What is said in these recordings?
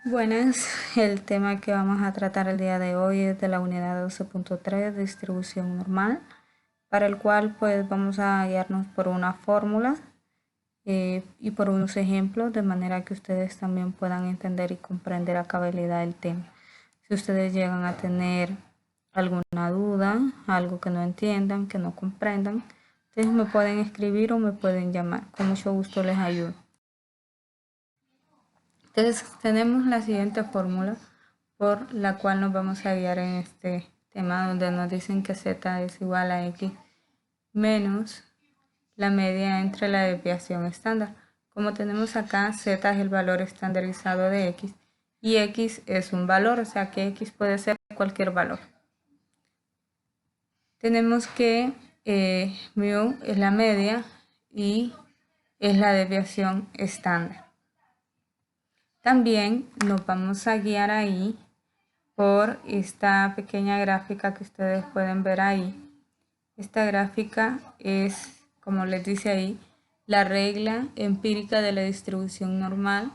Buenas, el tema que vamos a tratar el día de hoy es de la unidad 12.3, distribución normal, para el cual pues vamos a guiarnos por una fórmula y por unos ejemplos, de manera que ustedes también puedan entender y comprender a cabalidad el tema. Si ustedes llegan a tener alguna duda, algo que no entiendan, que no comprendan, entonces me pueden escribir o me pueden llamar. Con mucho gusto les ayudo. Entonces tenemos la siguiente fórmula por la cual nos vamos a guiar en este tema, donde nos dicen que z es igual a x menos la media entre la desviación estándar. Como tenemos acá, z es el valor estandarizado de x y x es un valor, o sea que x puede ser cualquier valor. Tenemos que mu es la media y es la desviación estándar. También nos vamos a guiar ahí por esta pequeña gráfica que ustedes pueden ver ahí. Esta gráfica es, como les dice ahí, la regla empírica de la distribución normal,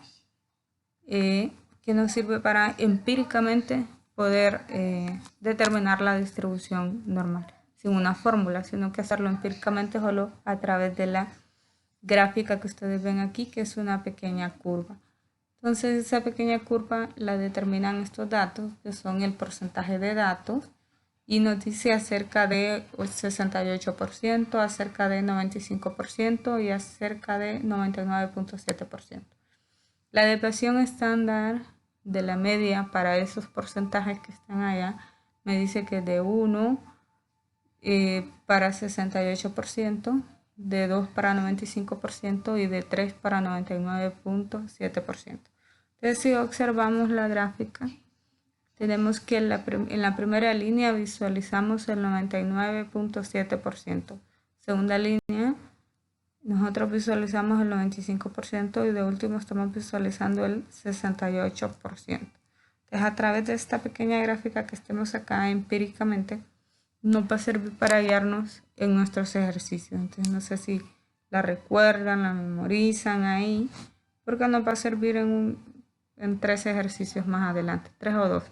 que nos sirve para empíricamente poder determinar la distribución normal, sin una fórmula, sino que hacerlo empíricamente solo a través de la gráfica que ustedes ven aquí, que es una pequeña curva. Entonces esa pequeña curva la determinan estos datos, que son el porcentaje de datos, y nos dice acerca de 68%, acerca de 95% y acerca de 99.7%. La desviación estándar de la media para esos porcentajes que están allá me dice que de 1 para 68%, de 2 para 95% y de 3 para 99.7%. Entonces, si observamos la gráfica, tenemos que en la primera línea visualizamos el 99.7%. Segunda línea, nosotros visualizamos el 95% y de último estamos visualizando el 68%. Entonces, a través de esta pequeña gráfica que estemos acá empíricamente, nos va a servir para guiarnos en nuestros ejercicios. Entonces no sé si la recuerdan, la memorizan ahí, porque nos va a servir en 3 ejercicios más adelante, 3 o 2.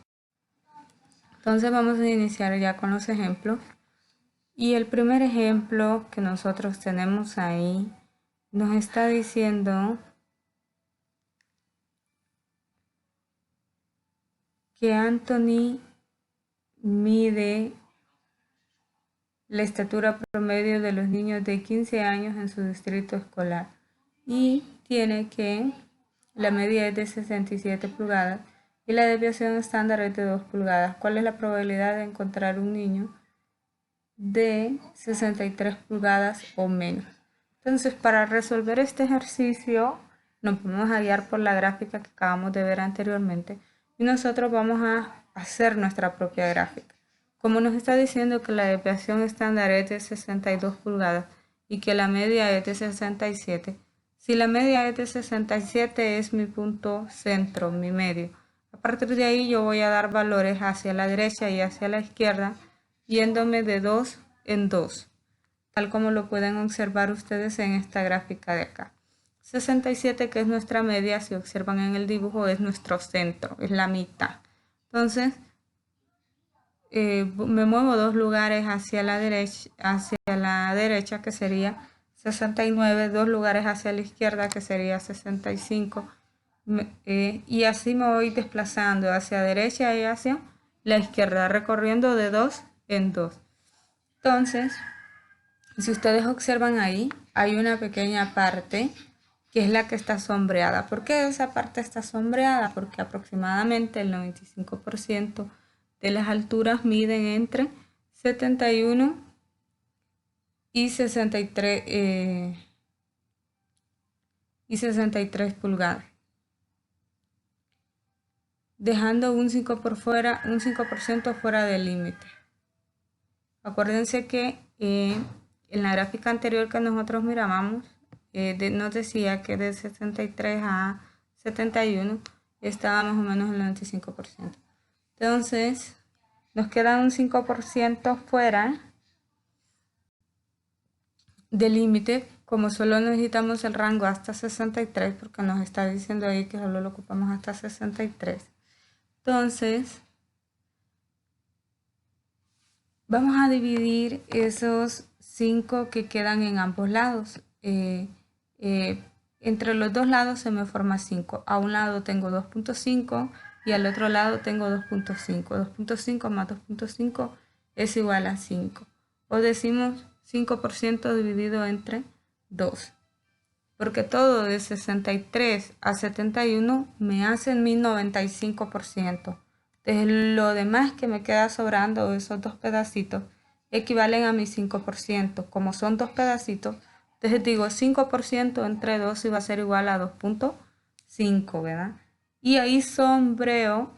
Entonces vamos a iniciar ya con los ejemplos. Y el primer ejemplo que nosotros tenemos ahí nos está diciendo que Anthony mide la estatura promedio de los niños de 15 años en su distrito escolar y tiene que la media es de 67 pulgadas y la desviación estándar es de 2 pulgadas. ¿Cuál es la probabilidad de encontrar un niño de 63 pulgadas o menos? Entonces, para resolver este ejercicio nos vamos a guiar por la gráfica que acabamos de ver anteriormente y nosotros vamos a hacer nuestra propia gráfica. Como nos está diciendo que la desviación estándar es de 62 pulgadas y que la media es de 67, si la media es de 67 es mi punto centro, mi medio. A partir de ahí yo voy a dar valores hacia la derecha y hacia la izquierda, yéndome de 2 en 2, tal como lo pueden observar ustedes en esta gráfica de acá. 67, que es nuestra media, si observan en el dibujo, es nuestro centro, es la mitad. Entonces, me muevo 2 lugares hacia la derecha, que sería 69, 2 lugares hacia la izquierda, que sería 65, y así me voy desplazando hacia derecha y hacia la izquierda, recorriendo de 2 en 2. Entonces, si ustedes observan ahí, hay una pequeña parte que es la que está sombreada. ¿Por qué esa parte está sombreada? Porque aproximadamente el 95% de las alturas miden entre 71 y 63 pulgadas, dejando un 5% fuera del límite. Acuérdense que en la gráfica anterior que nosotros mirábamos, nos decía que de 63 a 71 estaba más o menos el 95%. Entonces, nos queda un 5% fuera del límite como solo necesitamos el rango hasta 63, porque nos está diciendo ahí que solo lo ocupamos hasta 63, entonces vamos a dividir esos 5 que quedan en ambos lados. Entre los dos lados se me forma 5. A un lado tengo 2.5 y al otro lado tengo 2.5. 2.5 más 2.5 es igual a 5. O decimos 5% dividido entre 2. Porque todo de 63 a 71 me hacen mi 95%. Entonces, lo demás que me queda sobrando, esos dos pedacitos, equivalen a mi 5%. Como son dos pedacitos, entonces digo 5% entre 2 va a ser igual a 2.5, ¿verdad? Y ahí sombreo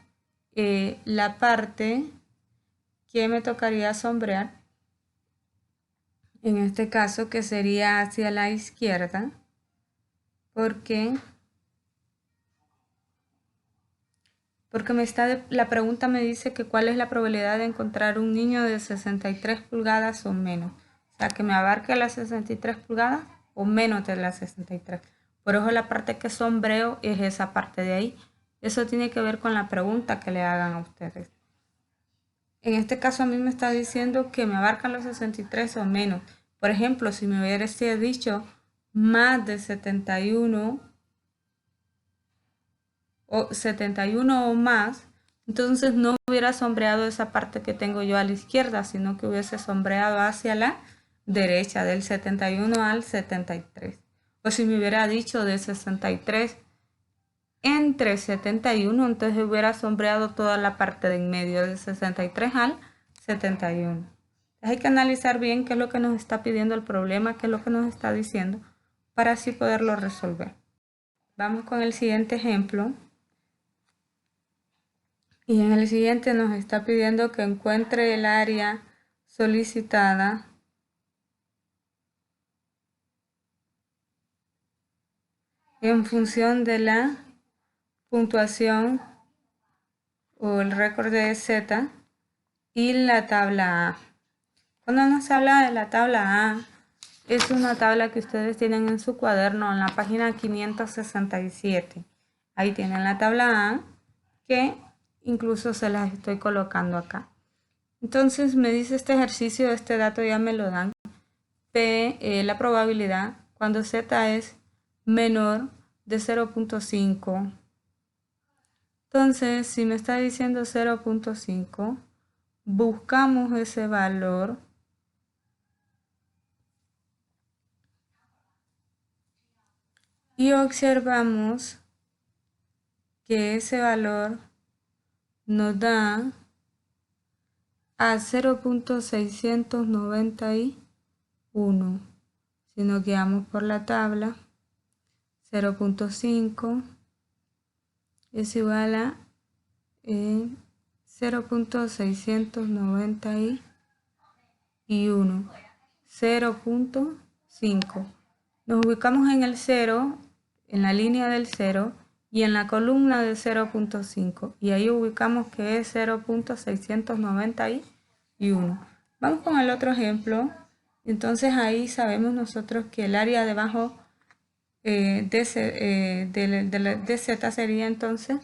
la parte que me tocaría sombrear, en este caso que sería hacia la izquierda, porque la pregunta me dice que cuál es la probabilidad de encontrar un niño de 63 pulgadas o menos. O sea, que me abarque las 63 pulgadas o menos de las 63. Por eso la parte que sombreo es esa parte de ahí. Eso tiene que ver con la pregunta que le hagan a ustedes. En este caso a mí me está diciendo que me abarcan los 63 o menos. Por ejemplo, si me hubiese dicho más de 71 o más, entonces no hubiera sombreado esa parte que tengo yo a la izquierda, sino que hubiese sombreado hacia la derecha, del 71 al 73. O si me hubiera dicho de 63 entre 71, entonces hubiera sombreado toda la parte de en medio, de 63 al 71. Hay que analizar bien qué es lo que nos está pidiendo el problema, qué es lo que nos está diciendo, para así poderlo resolver. Vamos con el siguiente ejemplo. Y en el siguiente nos está pidiendo que encuentre el área solicitada en función de la puntuación o el récord de Z y la tabla A. Cuando nos habla de la tabla A, es una tabla que ustedes tienen en su cuaderno en la página 567. Ahí tienen la tabla A, que incluso se las estoy colocando acá. Entonces me dice este ejercicio, este dato ya me lo dan. P, la probabilidad cuando Z es menor de 0.5. Entonces, si me está diciendo 0.5, buscamos ese valor y observamos que ese valor nos da a 0.691. Si nos guiamos por la tabla, 0.5 es igual a 0.691. 0.5. Nos ubicamos en el 0, en la línea del 0 y en la columna de 0.5. Y ahí ubicamos que es 0.691. Vamos con el otro ejemplo. Entonces ahí sabemos nosotros que el área debajo de Z sería entonces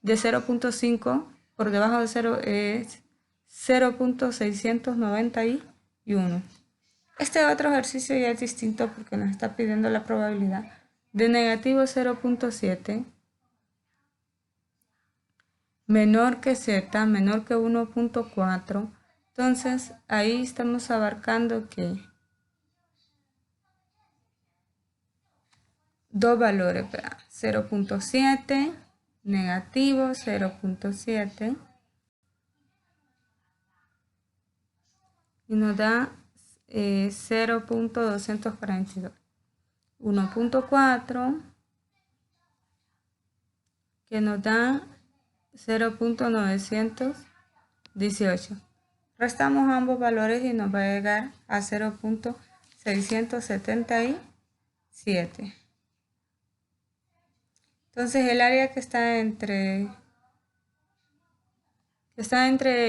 de 0.5 por debajo de 0 es 0.691. Este otro ejercicio ya es distinto porque nos está pidiendo la probabilidad de negativo 0.7 menor que Z, menor que 1.4. Entonces ahí estamos abarcando que dos valores, 0.7, negativo 0.7 y nos da 0.242. 1.4 que nos da 0.918. Restamos ambos valores y nos va a llegar a 0.677. Entonces el área que está entre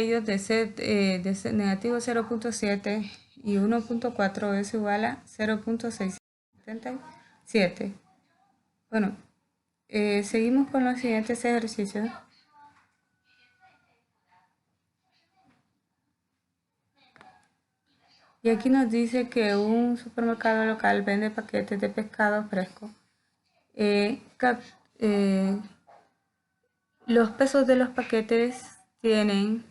ellos de negativo 0.7 y 1.4 es igual a 0.677. 77. Bueno, seguimos con los siguientes ejercicios. Y aquí nos dice que un supermercado local vende paquetes de pescado fresco. Los pesos de los paquetes tienen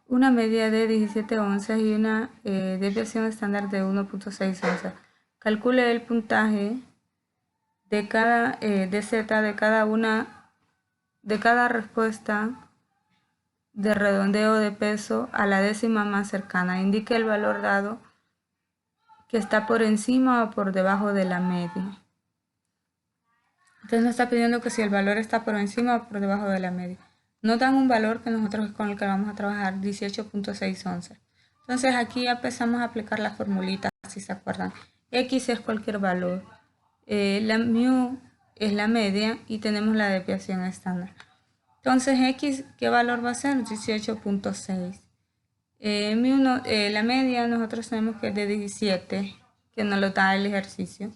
una media de 17 onzas y una desviación estándar de 1.6 onzas. Calcule el puntaje de cada z de cada respuesta de redondeo de peso a la décima más cercana. Indique el valor dado que está por encima o por debajo de la media. Entonces nos está pidiendo que si el valor está por encima o por debajo de la media. Nos dan un valor que nosotros con el que vamos a trabajar, 18.6 onzas. Entonces aquí ya empezamos a aplicar la formulita, si se acuerdan. X es cualquier valor. La mu es la media y tenemos la desviación estándar. Entonces X, ¿qué valor va a ser? 18.6. La media nosotros tenemos que es de 17, que nos lo da el ejercicio.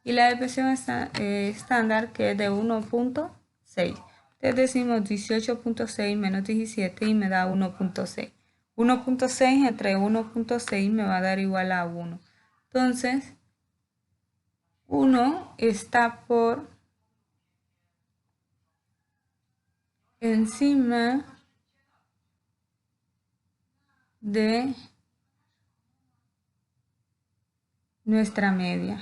Y la desviación estándar, que es de 1.6. Entonces decimos 18.6 menos 17 y me da 1.6. 1.6 entre 1.6 me va a dar igual a 1. Entonces, 1 está por encima de nuestra media.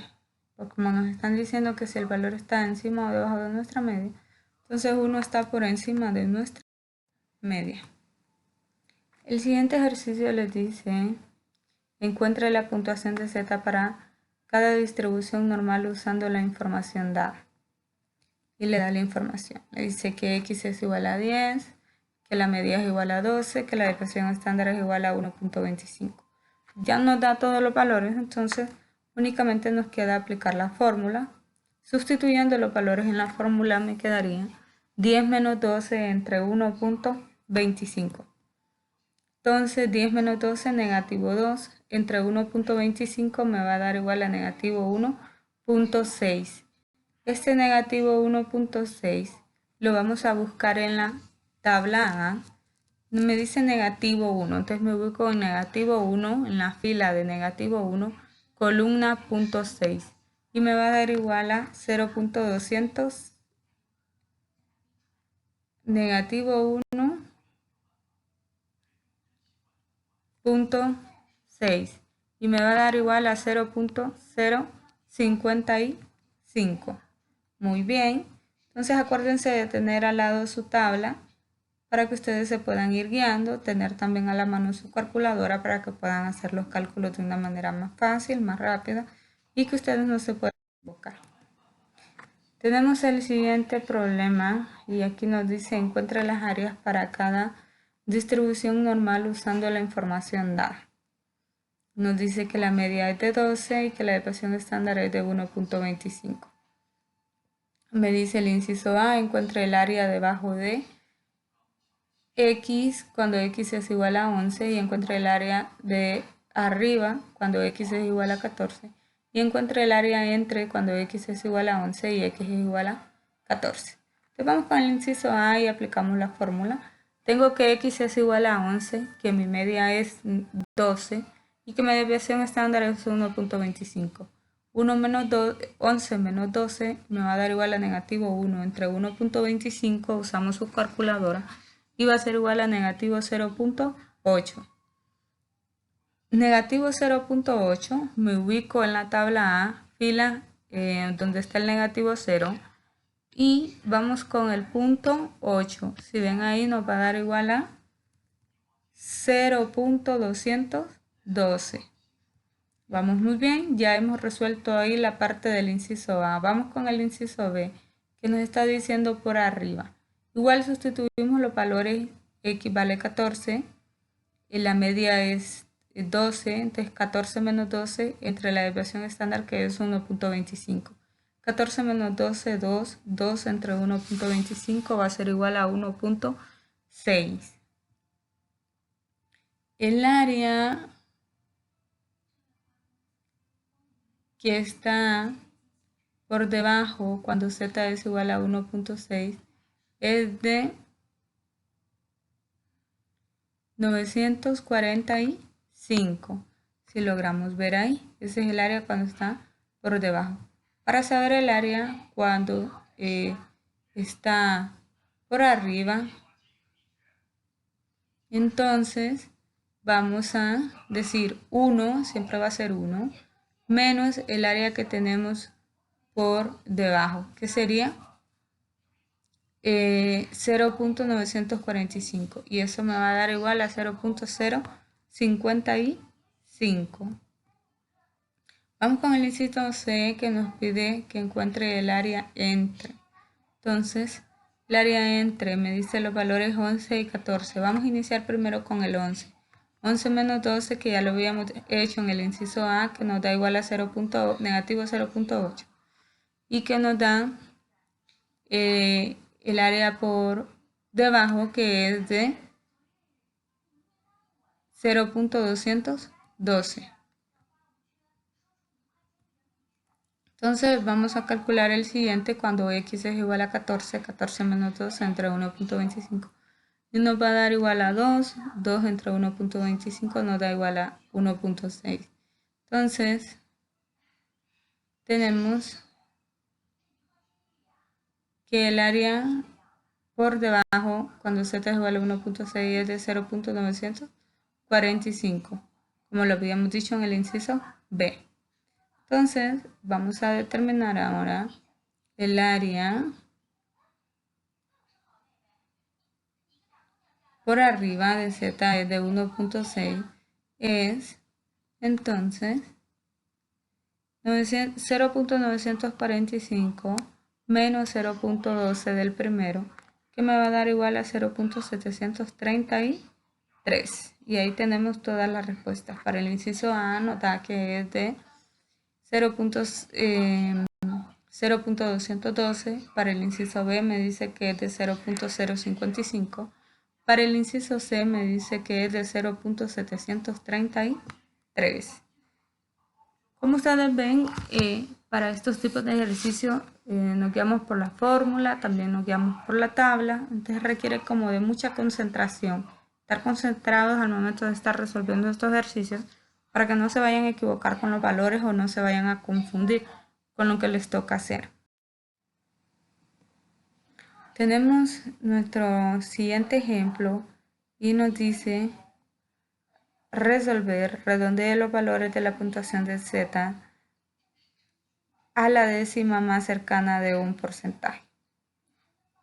Porque como nos están diciendo que si el valor está encima o debajo de nuestra media, entonces 1 está por encima de nuestra media. El siguiente ejercicio les dice, encuentre la puntuación de Z para cada distribución normal usando la información dada. Y le da la información. Le dice que X es igual a 10, que la media es igual a 12, que la desviación estándar es igual a 1.25. Ya nos da todos los valores, entonces únicamente nos queda aplicar la fórmula. Sustituyendo los valores en la fórmula me quedaría 10 menos 12 entre 1.25. Entonces 10 menos 12, negativo 2, entre 1.25 me va a dar igual a negativo 1.6. Este negativo 1.6 lo vamos a buscar en la tabla A. Me dice negativo 1, entonces me ubico en negativo 1, en la fila de negativo 1, columna 0.6. Y me va a dar igual a 0.200, negativo 1.6. Y me va a dar igual a 0.055. Muy bien. Entonces acuérdense de tener al lado su tabla para que ustedes se puedan ir guiando, tener también a la mano su calculadora para que puedan hacer los cálculos de una manera más fácil, más rápida y que ustedes no se puedan equivocar. Tenemos el siguiente problema y aquí nos dice encuentre las áreas para cada distribución normal usando la información dada. Nos dice que la media es de 12 y que la desviación estándar es de 1.25. Me dice el inciso A, encuentre el área debajo de X cuando X es igual a 11 y encuentre el área de arriba cuando X es igual a 14 y encuentre el área entre cuando X es igual a 11 y X es igual a 14. Entonces vamos con el inciso A y aplicamos la fórmula. Tengo que X es igual a 11, que mi media es 12 y que mi desviación estándar es 1.25. 11 menos 12 me va a dar igual a negativo 1. Entre 1.25 usamos su calculadora y va a ser igual a negativo 0.8. Negativo 0.8 me ubico en la tabla A, fila donde está el negativo 0 y vamos con el punto 8. Si ven ahí nos va a dar igual a 0.212. Vamos muy bien, ya hemos resuelto ahí la parte del inciso A. Vamos con el inciso B, que nos está diciendo por arriba. Igual sustituimos los valores, X vale 14, y la media es 12, entonces 14 menos 12 entre la desviación estándar que es 1.25. 14 menos 12, 2, 2 entre 1.25 va a ser igual a 1.6. El área que está por debajo cuando z es igual a 1.6 es de 945. Si logramos ver ahí, ese es el área cuando está por debajo. Para saber el área cuando está por arriba, entonces vamos a decir 1, siempre va a ser 1, menos el área que tenemos por debajo, que sería 0.945, y eso me va a dar igual a 0.055. Vamos con el inciso C, que nos pide que encuentre el área entre. Entonces, el área entre me dice los valores 11 y 14. Vamos a iniciar primero con el 11. 11 menos 12, que ya lo habíamos hecho en el inciso A, que nos da igual a negativo 0.8. Y que nos da el área por debajo, que es de 0.212. Entonces vamos a calcular el siguiente cuando x es igual a 14, 14 menos 2 entre 1.25. Y nos va a dar igual a 2, 2 entre 1.25 nos da igual a 1.6. Entonces tenemos que el área por debajo cuando z es igual a 1.6 es de 0.945, como lo habíamos dicho en el inciso B. Entonces vamos a determinar ahora el área por arriba de z es de 1.6, es entonces 0.945 menos 0.12 del primero, que me va a dar igual a 0.733. Y ahí tenemos todas las respuestas. Para el inciso A nos da que es de 0.212. Para el inciso B me dice que es de 0.055. Para el inciso C me dice que es de 0.733. Como ustedes ven, para estos tipos de ejercicios nos guiamos por la fórmula, también nos guiamos por la tabla. Entonces requiere como de mucha concentración, estar concentrados al momento de estar resolviendo estos ejercicios para que no se vayan a equivocar con los valores o no se vayan a confundir con lo que les toca hacer. Tenemos nuestro siguiente ejemplo y nos dice resolver, redondee los valores de la puntuación de z a la décima más cercana de un porcentaje.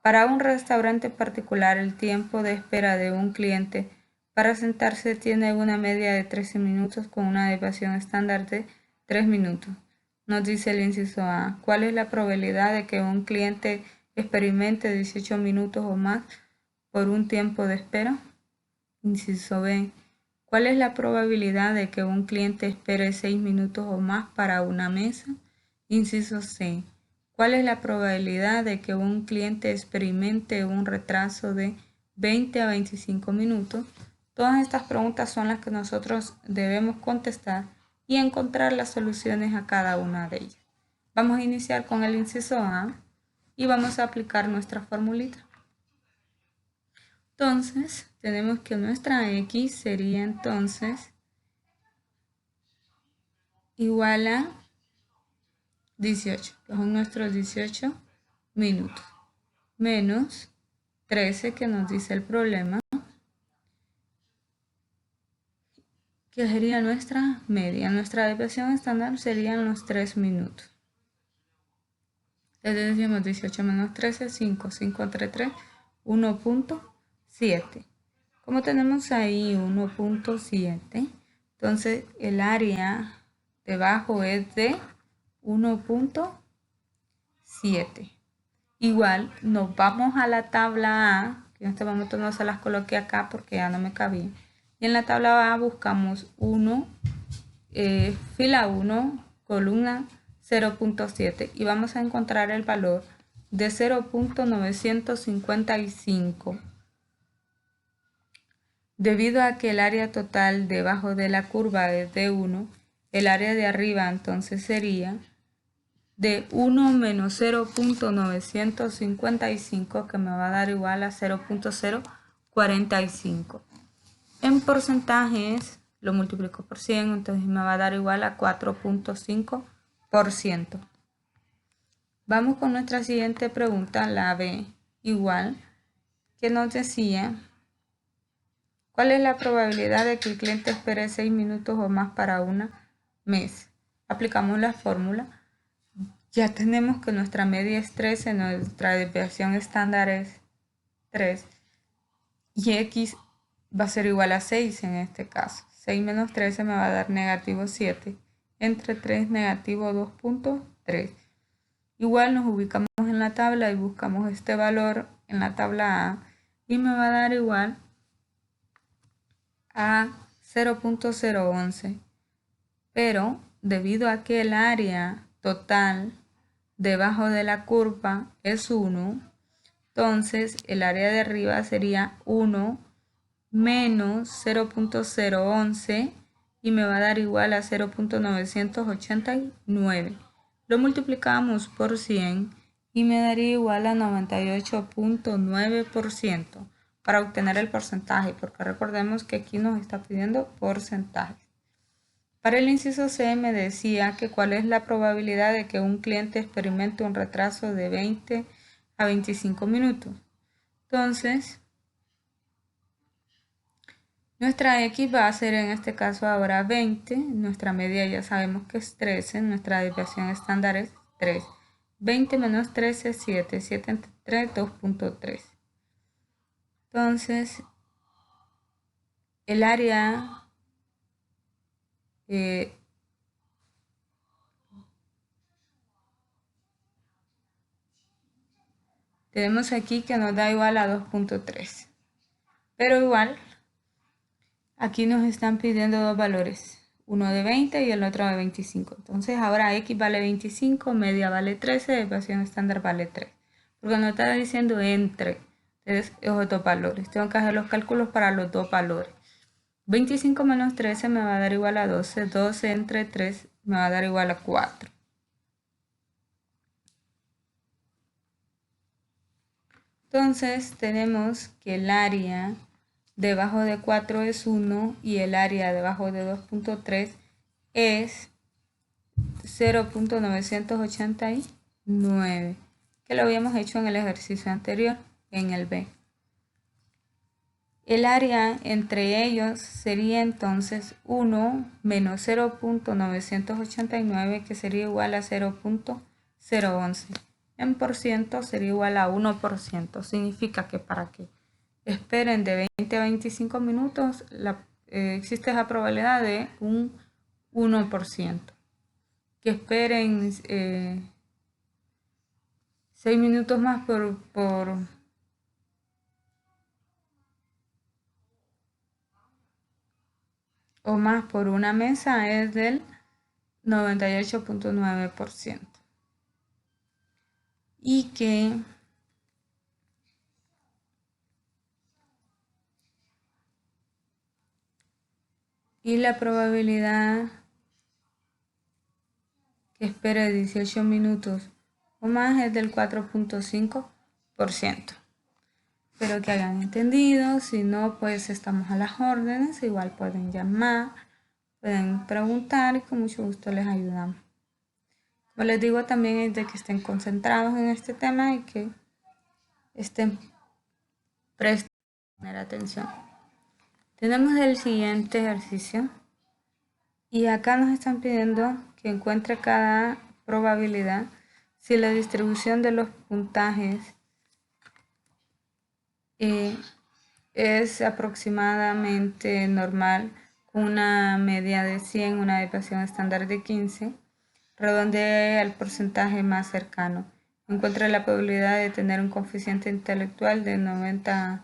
Para un restaurante particular, el tiempo de espera de un cliente para sentarse tiene una media de 13 minutos con una desviación estándar de 3 minutos. Nos dice el inciso A, ¿cuál es la probabilidad de que un cliente experimente 18 minutos o más por un tiempo de espera? Inciso B, ¿cuál es la probabilidad de que un cliente espere 6 minutos o más para una mesa? Inciso C, ¿cuál es la probabilidad de que un cliente experimente un retraso de 20 a 25 minutos? Todas estas preguntas son las que nosotros debemos contestar y encontrar las soluciones a cada una de ellas. Vamos a iniciar con el inciso A y vamos a aplicar nuestra formulita. Entonces, tenemos que nuestra x sería entonces igual a 18, que son nuestros 18 minutos, menos 13 que nos dice el problema, que sería nuestra media. Nuestra desviación estándar serían los 3 minutos. Entonces decimos 18 menos 13, 5, 5 entre 3, 1.7. Como tenemos ahí 1.7, entonces el área debajo es de 1.7. Igual nos vamos a la tabla A, que en este momento no se las coloqué acá porque ya no me cabía. Y en la tabla A buscamos 1, fila 1, columna 0.7 y vamos a encontrar el valor de 0.955. Debido a que el área total debajo de la curva es de 1, el área de arriba entonces sería de 1 menos 0.955, que me va a dar igual a 0.045. En porcentajes lo multiplico por 100, entonces me va a dar igual a 4.5%. Vamos con nuestra siguiente pregunta, la B, igual, que nos decía: ¿cuál es la probabilidad de que el cliente espere 6 minutos o más para una mes? Aplicamos la fórmula. Ya tenemos que nuestra media es 13, nuestra desviación estándar es 3 y x va a ser igual a 6 en este caso. 6 menos 13 me va a dar negativo 7, entre 3 negativo 2.3. Igual nos ubicamos en la tabla y buscamos este valor en la tabla A y me va a dar igual a 0.011, pero debido a que el área total debajo de la curva es 1, entonces el área de arriba sería 1 menos 0.011 y me va a dar igual a 0.989. Lo multiplicamos por 100 y me daría igual a 98.9% para obtener el porcentaje, porque recordemos que aquí nos está pidiendo porcentajes. Para el inciso C me decía que cuál es la probabilidad de que un cliente experimente un retraso de 20 a 25 minutos. Entonces, nuestra X va a ser en este caso ahora 20, nuestra media ya sabemos que es 13, nuestra desviación estándar es 3. 20 menos 13 es 7, 7 entre 3, 2.3. Entonces, el área tenemos aquí que nos da igual a 2.3. Pero igual, aquí nos están pidiendo dos valores, uno de 20 y el otro de 25. Entonces ahora X vale 25, media vale 13, desviación estándar vale 3. Porque nos está diciendo entre esos dos valores. Tengo que hacer los cálculos para los dos valores. 25 menos 13 me va a dar igual a 12. 12 entre 3 me va a dar igual a 4. Entonces tenemos que el área debajo de 4 es 1 y el área debajo de 2.3 es 0.989, que lo habíamos hecho en el ejercicio anterior, en el B. El área entre ellos sería entonces 1 menos 0.989, que sería igual a 0.011. En por ciento sería igual a 1%. Significa que para que esperen de 20 a 25 minutos, existe esa probabilidad de un 1%. Que esperen 6 minutos más o más por una mesa es del 98.9%. Y que la probabilidad que espere 18 minutos o más es del 4.5%. Espero que hayan entendido. Si no, pues estamos a las órdenes. Igual pueden llamar, pueden preguntar y con mucho gusto les ayudamos. Como les digo, también es de que estén concentrados en este tema y que estén prestando atención. Tenemos el siguiente ejercicio y acá nos están pidiendo que encuentre cada probabilidad si la distribución de los puntajes es aproximadamente normal, con una media de 100, una desviación estándar de 15, redondee al porcentaje más cercano. Encuentra la probabilidad de tener un coeficiente intelectual de 90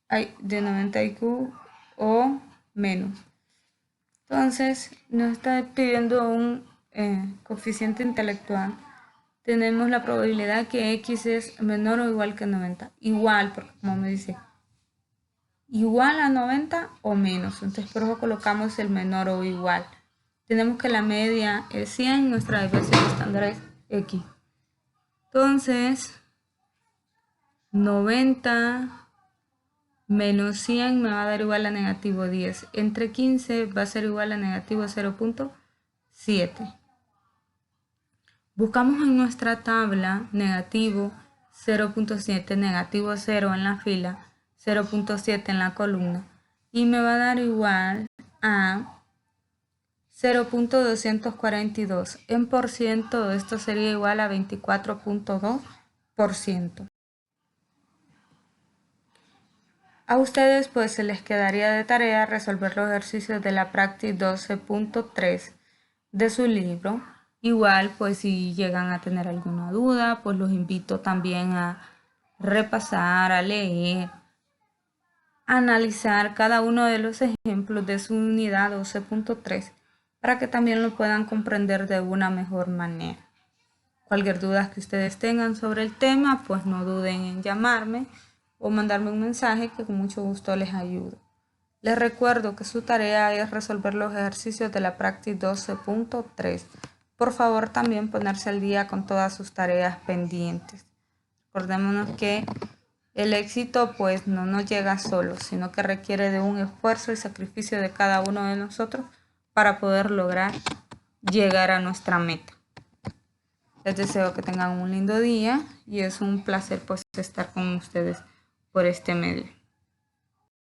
IQ o menos. Entonces nos está pidiendo un coeficiente intelectual. Tenemos la probabilidad que X es menor o igual que 90. Igual, porque como me dice, igual a 90 o menos. Entonces por eso colocamos el menor o igual. Tenemos que la media es 100, nuestra desviación estándar es X. Entonces 90 menos 100 me va a dar igual a negativo 10. Entre 15 va a ser igual a negativo 0.7. Buscamos en nuestra tabla negativo 0.7, negativo 0 en la fila, 0.7 en la columna. Y me va a dar igual a 0.242. En por ciento esto sería igual a 24.2%. A ustedes pues se les quedaría de tarea resolver los ejercicios de la práctica 12.3 de su libro. Igual pues si llegan a tener alguna duda pues los invito también a repasar, a leer, a analizar cada uno de los ejemplos de su unidad 12.3 para que también lo puedan comprender de una mejor manera. Cualquier duda que ustedes tengan sobre el tema pues no duden en llamarme o mandarme un mensaje que con mucho gusto les ayudo. Les recuerdo que su tarea es resolver los ejercicios de la práctica 12.3. Por favor también ponerse al día con todas sus tareas pendientes. Recordémonos que el éxito pues no nos llega solo, sino que requiere de un esfuerzo y sacrificio de cada uno de nosotros para poder lograr llegar a nuestra meta. Les deseo que tengan un lindo día y es un placer pues estar con ustedes por este medio.